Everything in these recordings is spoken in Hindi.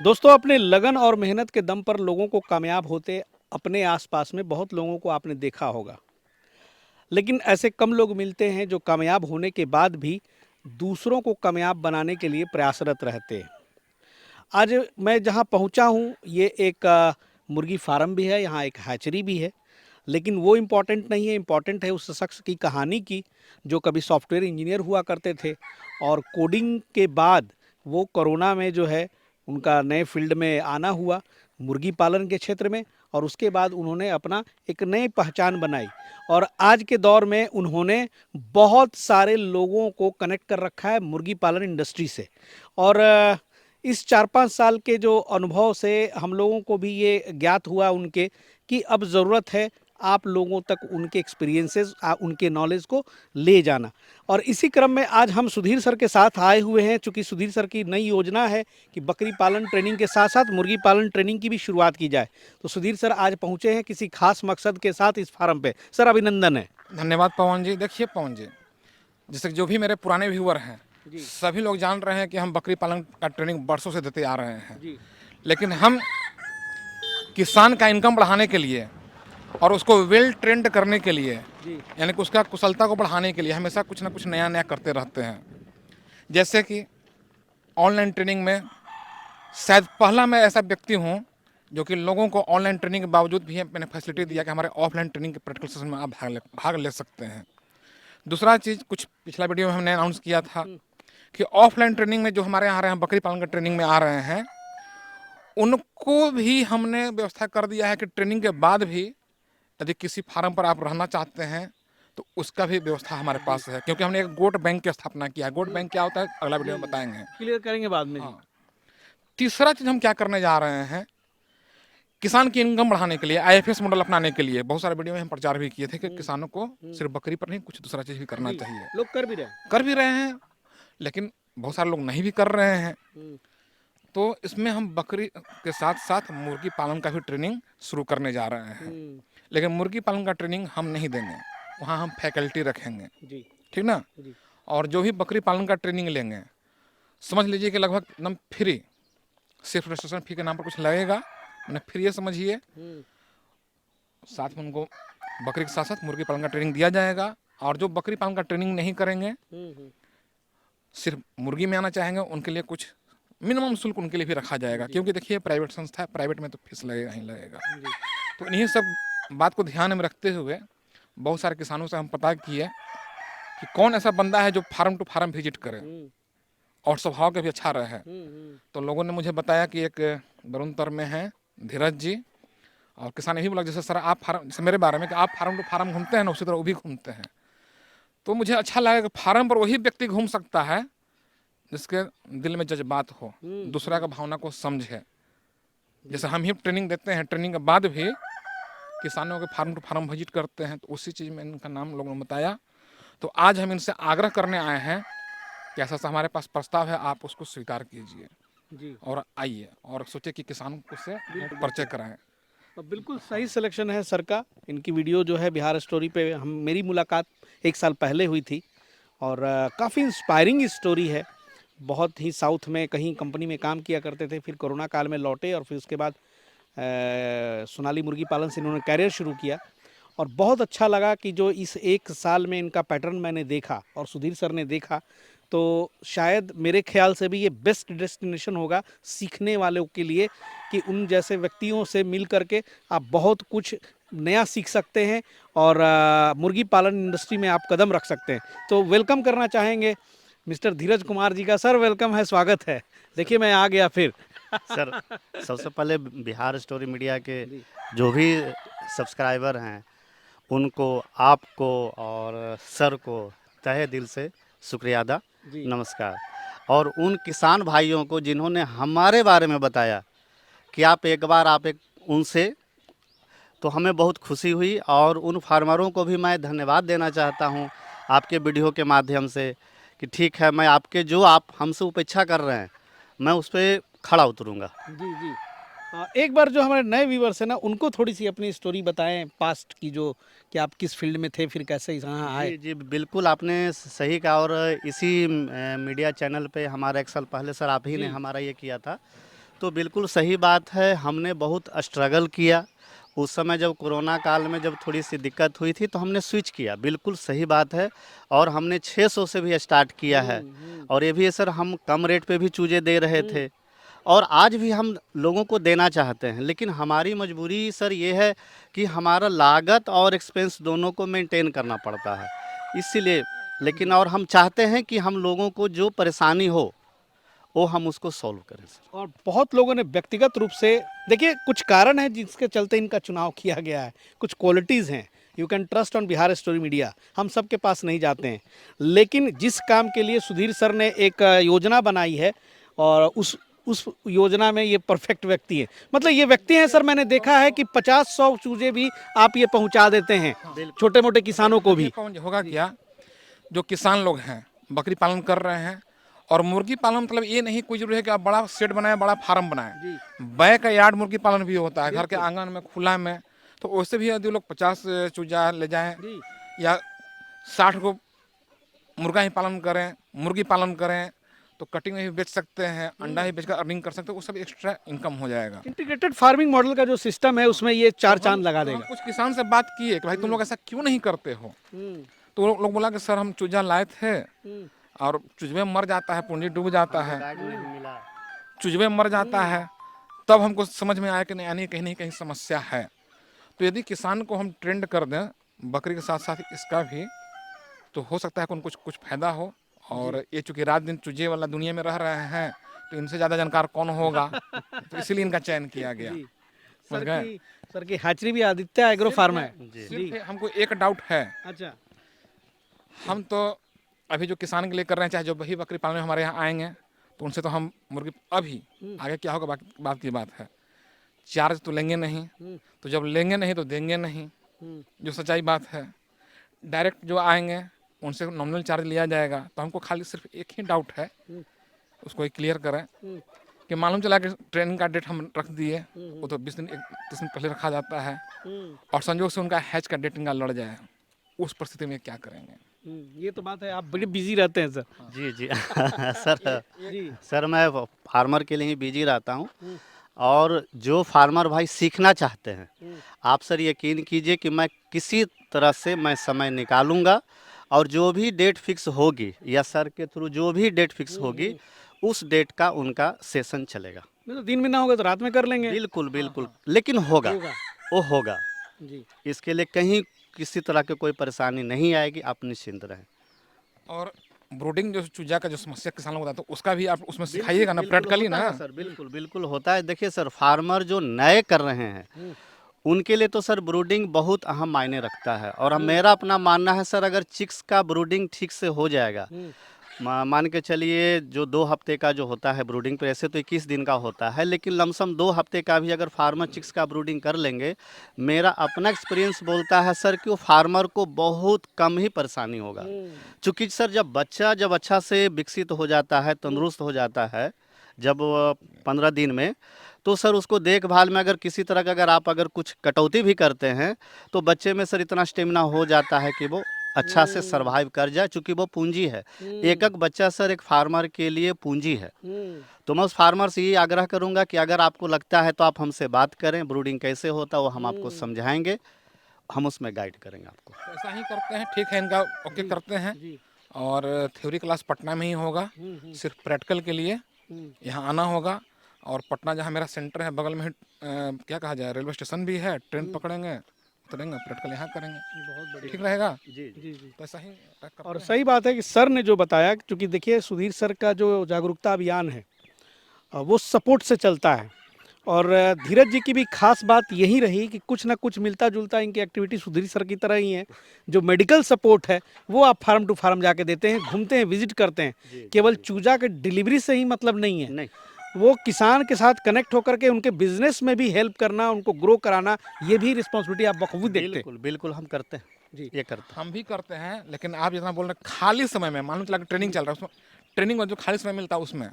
दोस्तों, अपने लगन और मेहनत के दम पर लोगों को कामयाब होते अपने आसपास में बहुत लोगों को आपने देखा होगा। लेकिन ऐसे कम लोग मिलते हैं जो कामयाब होने के बाद भी दूसरों को कामयाब बनाने के लिए प्रयासरत रहते हैं। आज मैं जहां पहुंचा हूं, ये एक मुर्गी फार्म भी है, यहाँ एक हैचरी भी है। लेकिन वो इम्पोर्टेंट नहीं है, इम्पोर्टेंट है उस शख्स की कहानी की जो कभी सॉफ्टवेयर इंजीनियर हुआ करते थे और कोडिंग के बाद वो कोरोना में जो है उनका नए फील्ड में आना हुआ, मुर्गी पालन के क्षेत्र में। और उसके बाद उन्होंने अपना एक नई पहचान बनाई और आज के दौर में उन्होंने बहुत सारे लोगों को कनेक्ट कर रखा है मुर्गी पालन इंडस्ट्री से। और इस 4-5 साल के जो अनुभव से हम लोगों को भी ये ज्ञात हुआ उनके कि अब ज़रूरत है आप लोगों तक उनके एक्सपीरियंसेस, उनके नॉलेज को ले जाना। और इसी क्रम में आज हम सुधीर सर के साथ आए हुए हैं, चूंकि सुधीर सर की नई योजना है कि बकरी पालन ट्रेनिंग के साथ साथ मुर्गी पालन ट्रेनिंग की भी शुरुआत की जाए। तो सुधीर सर आज पहुंचे हैं किसी खास मकसद के साथ इस फार्म पे। सर, अभिनंदन है। धन्यवाद पवन जी। देखिए पवन जी, जैसे जो भी मेरे पुराने व्यूअर हैं जी सभी लोग जान रहे हैं कि हम बकरी पालन का ट्रेनिंग बरसों से देते आ रहे हैं। जी लेकिन हम किसान का इनकम बढ़ाने के लिए और उसको वेल ट्रेंड करने के लिए, जी यानी कि उसका कुशलता को बढ़ाने के लिए हमेशा कुछ ना कुछ नया नया करते रहते हैं। जैसे कि ऑनलाइन ट्रेनिंग में शायद पहला मैं ऐसा व्यक्ति हूँ जो कि लोगों को ऑनलाइन ट्रेनिंग के बावजूद भी मैंने फैसिलिटी दिया कि हमारे ऑफलाइन ट्रेनिंग के प्रैक्टिकल सेशन में आप भाग ले सकते हैं। दूसरा चीज़, कुछ पिछला वीडियो में हमने अनाउंस किया था कि ऑफलाइन ट्रेनिंग में जो हमारे यहाँ आ रहे हैं, बकरी पालन का ट्रेनिंग में आ रहे हैं, उनको भी हमने व्यवस्था कर दिया है कि ट्रेनिंग के बाद भी यदि किसी फार्म पर आप रहना चाहते हैं तो उसका भी व्यवस्था हमारे पास है, क्योंकि हमने एक गोट बैंक की स्थापना किया है। गोट बैंक क्या होता है अगला वीडियो में बताएंगे। क्लियर करेंगे बाद में। जी हाँ, तीसरा चीज़ हम क्या करने जा रहे हैं, किसान की इनकम बढ़ाने के लिए आईएफएस मॉडल अपनाने के लिए बहुत सारे वीडियो में हम प्रचार भी किए थे कि किसानों को सिर्फ बकरी पर नहीं कुछ दूसरा चीज़ भी करना चाहिए। लोग कर भी रहे हैं। कर भी रहे हैं, लेकिन बहुत सारे लोग नहीं भी कर रहे हैं। तो इसमें हम बकरी के साथ साथ मुर्गी पालन का भी ट्रेनिंग शुरू करने जा रहे हैं। लेकिन मुर्गी पालन का ट्रेनिंग हम नहीं देंगे, वहाँ हम फैकल्टी रखेंगे। जी ठीक ना। जी और जो भी बकरी पालन का ट्रेनिंग लेंगे, समझ लीजिए कि लगभग एकदम फ्री, सिर्फ रजिस्ट्रेशन फी के नाम पर कुछ लगेगा, मैंने फ्री है समझिए। साथ में उनको बकरी के साथ साथ मुर्गी पालन का ट्रेनिंग दिया जाएगा। और जो बकरी पालन का ट्रेनिंग नहीं करेंगे, सिर्फ मुर्गी में आना चाहेंगे, उनके लिए कुछ मिनिमम शुल्क उनके लिए भी रखा जाएगा, क्योंकि देखिए प्राइवेट संस्था है, प्राइवेट में तो फीस लगेगा ही लगेगा। तो इन्हीं सब बात को ध्यान में रखते हुए बहुत सारे किसानों से हम पता किए कि कौन ऐसा बंदा है जो फार्म टू फार्म विजिट करे और स्वभाव के भी अच्छा रहे। तो लोगों ने मुझे बताया कि एक बरुणतर में है धीरज जी, और किसान यही बोला जैसे सर आप फार्म, जैसे मेरे बारे में कि आप फार्म टू फार्म घूमते हैं ना, उसी तरह वो भी घूमते हैं। तो मुझे अच्छा लगा कि फार्म पर वही व्यक्ति घूम सकता है जिसके दिल में जज्बात हो, दूसरा का भावना को समझे। जैसे हम ही ट्रेनिंग देते हैं, ट्रेनिंग के बाद भी किसानों के फार्म टू फार्म विजिट करते हैं, तो उसी चीज़ में इनका नाम लोगों ने बताया। तो आज हम इनसे आग्रह करने आए हैं कि ऐसा हमारे पास प्रस्ताव है, आप उसको स्वीकार कीजिए जी और आइए और सोचे कि किसानों को से परिचय कराएं। और बिल्कुल सही सिलेक्शन है सर का। इनकी वीडियो जो है बिहार स्टोरी पे हम मेरी मुलाकात 1 साल पहले हुई थी और काफ़ी इंस्पायरिंग स्टोरी है। बहुत ही साउथ में कहीं कंपनी में काम किया करते थे, फिर कोरोना काल में लौटे और फिर उसके बाद सोनाली मुर्गी पालन से इन्होंने कैरियर शुरू किया। और बहुत अच्छा लगा कि जो इस 1 साल में इनका पैटर्न मैंने देखा और सुधीर सर ने देखा, तो शायद मेरे ख्याल से भी ये बेस्ट डेस्टिनेशन होगा सीखने वालों के लिए कि उन जैसे व्यक्तियों से मिल करके आप बहुत कुछ नया सीख सकते हैं और मुर्गी पालन इंडस्ट्री में आप कदम रख सकते हैं। तो वेलकम करना चाहेंगे मिस्टर धीरज कुमार जी का। सर वेलकम है, स्वागत है। देखिए मैं आ गया फिर। सर, सबसे पहले बिहार स्टोरी मीडिया के जो भी सब्सक्राइबर हैं उनको, आपको और सर को तहे दिल से शुक्रिया अदा, जी नमस्कार। और उन किसान भाइयों को जिन्होंने हमारे बारे में बताया कि आप एक बार उनसे, तो हमें बहुत खुशी हुई। और उन फार्मरों को भी मैं धन्यवाद देना चाहता हूं आपके वीडियो के माध्यम से कि ठीक है, मैं आपके जो आप हमसे उपेक्षा कर रहे हैं मैं उस पर खड़ा उतरूंगा। जी जी एक बार जो हमारे नए व्यूवर्स हैं ना, उनको थोड़ी सी अपनी स्टोरी बताएं पास्ट की, जो कि आप किस फील्ड में थे, फिर कैसे यहाँ आए। जी जी, बिल्कुल आपने सही कहा। और इसी मीडिया चैनल पे हमारा 1 साल पहले सर आप ही ने जी हमारा ये किया था। तो बिल्कुल सही बात है। हमने बहुत स्ट्रगल किया उस समय, जब कोरोना काल में जब थोड़ी सी दिक्कत हुई थी तो हमने स्विच किया, बिल्कुल सही बात है। और हमने 600 से भी स्टार्ट किया है। और ये भी है सर, हम कम रेट पे भी चूजे दे रहे थे और आज भी हम लोगों को देना चाहते हैं, लेकिन हमारी मजबूरी सर ये है कि हमारा लागत और एक्सपेंस दोनों को मेंटेन करना पड़ता है, इसीलिए। लेकिन और हम चाहते हैं कि हम लोगों को जो परेशानी हो वो हम उसको सॉल्व करें सर। और बहुत लोगों ने व्यक्तिगत रूप से, देखिए कुछ कारण है जिसके चलते इनका चुनाव किया गया है, कुछ क्वालिटीज़ हैं। You can trust on Bihar story media, हम सबके पास नहीं जाते हैं, लेकिन जिस काम के लिए सुधीर सर ने एक योजना बनाई है और उस योजना में ये परफेक्ट व्यक्ति है। मतलब ये व्यक्ति हैं सर, मैंने देखा है कि 50-100 चूजे भी आप ये पहुंचा देते हैं छोटे मोटे किसानों को भी। होगा क्या, जो किसान लोग हैं बकरी पालन कर रहे हैं, और मुर्गी पालन मतलब ये नहीं कोई जरूरी है कि आप बड़ा सेट बनाए, बड़ा फार्म बनाए। बैक का यार्ड मुर्गी पालन भी होता है, घर के आंगन में खुला में। तो उससे भी यदि लोग 50 चूजा ले जाएं या 60 को मुर्गा ही पालन करें, मुर्गी पालन करें, तो कटिंग में भी बेच सकते हैं, अंडा ही बेचकर अर्निंग कर सकते हैं, वो सब एक्स्ट्रा इनकम हो जाएगा। इंटीग्रेटेड फार्मिंग मॉडल का जो सिस्टम है उसमें ये चार चांद लगा हम देगा। कुछ किसान से बात किए कि भाई तुम लोग ऐसा क्यों नहीं करते हो, तो वो लोग बोला कि सर हम चूजा लाए थे और चूजे मर जाता है, पूंजी डूब जाता है, चूजे मर जाता है। तब हमको समझ में आया कि नहीं, यानी कहीं नहीं कहीं समस्या है। तो यदि किसान को हम ट्रेंड कर दें बकरी के साथ साथ इसका भी, तो हो सकता है कि उनको कुछ फायदा हो। और ये चूंकि रात दिन चूजे वाला दुनिया में रह रहे हैं, तो इनसे ज़्यादा जानकार कौन होगा, तो इसीलिए इनका चयन किया गया। समझ गए? सर की हैचरी भी आदित्य एग्रो फार्म है। सिर्फ हमको एक डाउट है, अच्छा, हम तो अभी जो किसान के लिए कर रहे हैं, चाहे जो वही बकरी पालन में हमारे यहाँ आएंगे, तो उनसे तो हम मुर्गी अभी आगे क्या होगा बात की बात है, चार्ज तो लेंगे नहीं। तो जब लेंगे नहीं तो देंगे नहीं, जो सच्चाई बात है। डायरेक्ट जो आएंगे उनसे नॉमिनल चार्ज लिया जाएगा। तो हमको खाली सिर्फ एक ही डाउट है, उसको क्लियर करें कि मालूम चला कि ट्रेनिंग का डेट हम रख दिए, वो तो 20 दिन 30 दिन पहले रखा जाता है, और संजोग से उनका हैच का डेटिंग का लड़ जाए, उस परिस्थिति में क्या करेंगे? ये तो बात है, आप बड़े बिजी रहते हैं सर। जी जी सर मैं फार्मर के लिए ही बिजी रहता हूँ। और जो फार्मर भाई सीखना चाहते हैं, आप सर यकीन कीजिए कि मैं किसी तरह से मैं समय निकालूंगा, और जो भी डेट फिक्स होगी या सर के थ्रू जो भी डेट फिक्स होगी, उस डेट का उनका सेशन चलेगा। नहीं तो दिन में ना होगा तो रात में कर लेंगे। बिल्कुल बिल्कुल, लेकिन होगा, वो होगा। जी, इसके लिए कहीं किसी तरह की कोई परेशानी नहीं आएगी, आप निश्चिंत रहें। और ब्रूडिंग जो चूजा का जो समस्या किसान लोग बताते हैं, उसका भी आप उसमें सिखाइएगा ना, प्रैक्टिकली ना सर। बिल्कुल बिल्कुल होता है। देखिए सर, फार्मर जो नए कर रहे हैं उनके लिए तो सर ब्रूडिंग बहुत अहम मायने रखता है। और मेरा अपना मानना है सर, अगर चिक्स का ब्रूडिंग ठीक से हो जाएगा, मान के चलिए जो 2 हफ्ते का जो होता है ब्रूडिंग, तो ऐसे तो 21 दिन का होता है, लेकिन लमसम 2 हफ्ते का भी अगर फार्मर चिक्स का ब्रूडिंग कर लेंगे, मेरा अपना एक्सपीरियंस बोलता है सर कि वो फार्मर को बहुत कम ही परेशानी होगा। चूँकि सर जब बच्चा जब अच्छा से विकसित हो जाता है, तंदुरुस्त हो जाता है, जब 15 दिन में, तो सर उसको देखभाल में अगर किसी तरह का अगर कुछ कटौती भी करते हैं, तो बच्चे में सर इतना स्टेमिना हो जाता है कि वो अच्छा से सरवाइव कर जाए, चूँकि वो पूंजी है। एक बच्चा सर एक फार्मर के लिए पूंजी है। तो मैं उस फार्मर से ये आग्रह करूंगा कि अगर आपको लगता है तो आप हमसे बात करें, ब्रूडिंग कैसे होता है वो हम आपको समझाएंगे, हम उसमें गाइड करेंगे आपको। ऐसा ही करते हैं, ठीक है, इनका ओके करते हैं। और थ्योरी क्लास पटना में ही होगा, सिर्फ प्रैक्टिकल के लिए यहाँ आना होगा। और पटना जहाँ मेरा सेंटर है बगल में क्या कहा जाए, रेलवे स्टेशन भी है, ट्रेन पकड़ेंगे, उतरेंगे, प्रैक्टिकल यहाँ करेंगे, बहुत बढ़िया, ठीक रहेगा। जी जी जी। तो ऐसा ही और सही बात है कि सर ने जो बताया, क्योंकि देखिए सुधीर सर का जो जागरूकता अभियान है वो सपोर्ट से चलता है। और धीरज जी की भी खास बात यही रही कि कुछ ना कुछ मिलता जुलता इनकी एक्टिविटी सुधीर सर की तरह ही है। जो मेडिकल सपोर्ट है वो आप फार्म टू फार्म जाके देते हैं, घूमते हैं, विजिट करते हैं। केवल चूजा के डिलीवरी से ही मतलब नहीं है, नहीं, वो किसान के साथ कनेक्ट होकर के उनके बिजनेस में भी हेल्प करना, उनको ग्रो कराना, ये भी रिस्पॉन्सिबिलिटी आप बखूबी देखते हैं। बिल्कुल बिल्कुल हम करते हैं जी, ये करते हम भी करते हैं। लेकिन आप जितना बोल रहे हैं खाली समय में, मान लो चला ट्रेनिंग चल रहा है, उसमें ट्रेनिंग में जो खाली समय मिलता है उसमें,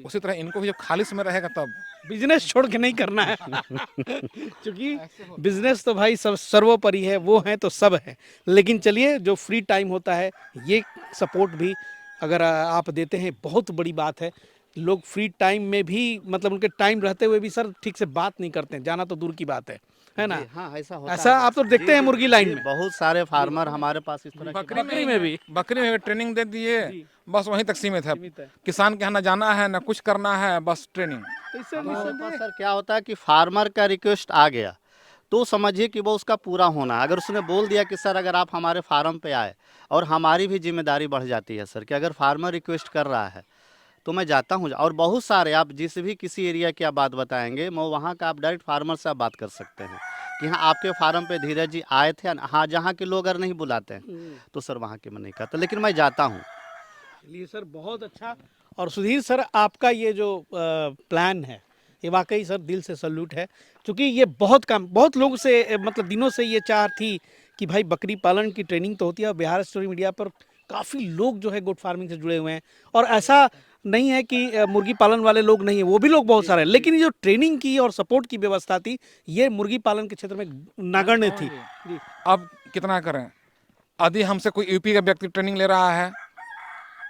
उसी तरह इनको भी जब खाली समय रहेगा तब बिजनेस छोड़ के नहीं करना है क्योंकि बिजनेस तो भाई सब सर्वोपरि है, वो है तो सब है। लेकिन चलिए, जो फ्री टाइम होता है ये सपोर्ट भी अगर आप देते हैं बहुत बड़ी बात है। लोग फ्री टाइम में भी मतलब उनके टाइम रहते हुए भी सर ठीक से बात नहीं करते हैं, जाना तो दूर की बात है ना? जी, हाँ, ऐसा होता ऐसा है। आप तो देखते जी, हैं जी, मुर्गी लाइन जी, में। बहुत सारे फार्मर हमारे पास इस तरह की बकरी बकरी में में भी बकरी में ट्रेनिंग दे दिए, जी। बस वहीं तक सीमित है। सीमित है। किसान के यहाँ ना जाना है ना कुछ करना है, बस ट्रेनिंग। तो इससे हमारे पास निस्संदेह सर क्या होता है कि फार्मर का रिक्वेस्ट आ गया तो समझिए कि वो उसका पूरा होना है। अगर उसने बोल दिया कि सर अगर आप हमारे फार्म पे आए, और हमारी भी जिम्मेदारी बढ़ जाती है सर कि अगर फार्मर रिक्वेस्ट कर रहा है तो मैं जाता हूँ। और बहुत सारे आप जिस भी किसी एरिया की आप बात बताएंगे, मैं वहाँ का आप डायरेक्ट फार्मर से आप बात कर सकते हैं कि हाँ आपके फार्म पे धीरज जी आए थे। हाँ, जहाँ के लोग अगर नहीं बुलाते हैं तो सर वहाँ के मैं नहीं कहता, लेकिन मैं जाता हूँ। चलिए सर, बहुत अच्छा। और सुधीर सर, आपका ये जो प्लान है, ये वाकई सर दिल से सल्यूट है, क्योंकि ये बहुत लोगों से मतलब दिनों से ये चाह थी कि भाई बकरी पालन की ट्रेनिंग तो होती है, और बिहार स्टोरी मीडिया पर काफ़ी लोग जो है गोट फार्मिंग से जुड़े हुए हैं, और ऐसा नहीं है कि मुर्गी पालन वाले लोग नहीं है, वो भी लोग बहुत सारे हैं, लेकिन ये जो ट्रेनिंग की और सपोर्ट की व्यवस्था थी, ये मुर्गी पालन के क्षेत्र में नगण्य थी। जी अब कितना करें? यदि हमसे कोई यूपी का व्यक्ति ट्रेनिंग ले रहा है,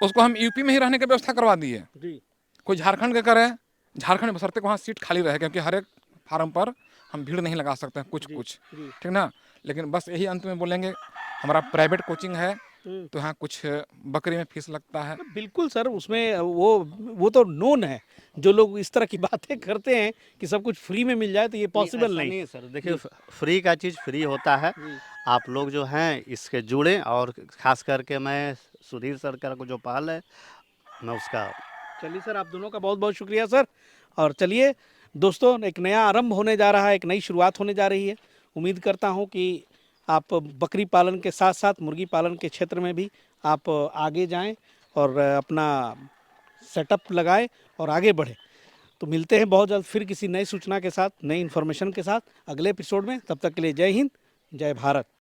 उसको हम यूपी में ही रहने की व्यवस्था करवा दिए। जी कोई झारखंड के करे, झारखंड में बशर्ते वहाँ सीट खाली रहे, क्योंकि हर एक फार्म पर हम भीड़ नहीं लगा सकते हैं, कुछ कुछ, जी। ठीक ना। लेकिन बस यही अंत में बोलेंगे, हमारा प्राइवेट कोचिंग है हम्म। तो यहाँ कुछ बकरी में फीस लगता है। बिल्कुल सर, उसमें वो तो नोन है। जो लोग इस तरह की बातें करते हैं कि सब कुछ फ्री में मिल जाए, तो ये पॉसिबल ऐसा नहीं। नहीं है सर। देखिए, फ्री का चीज़ फ्री होता है। आप लोग जो हैं इसके जुड़ें, और खास करके मैं सुधीर सर का जो पहल है मैं उसका। चलिए सर, आप दोनों का बहुत बहुत शुक्रिया सर। और चलिए दोस्तों, एक नया आरंभ होने जा रहा है, एक नई शुरुआत होने जा रही है। उम्मीद करता हूँ कि आप बकरी पालन के साथ साथ मुर्गी पालन के क्षेत्र में भी आप आगे जाएं और अपना सेटअप लगाएं और आगे बढ़ें। तो मिलते हैं बहुत जल्द फिर किसी नई सूचना के साथ, नई इन्फॉर्मेशन के साथ अगले एपिसोड में। तब तक के लिए जय हिंद, जय भारत।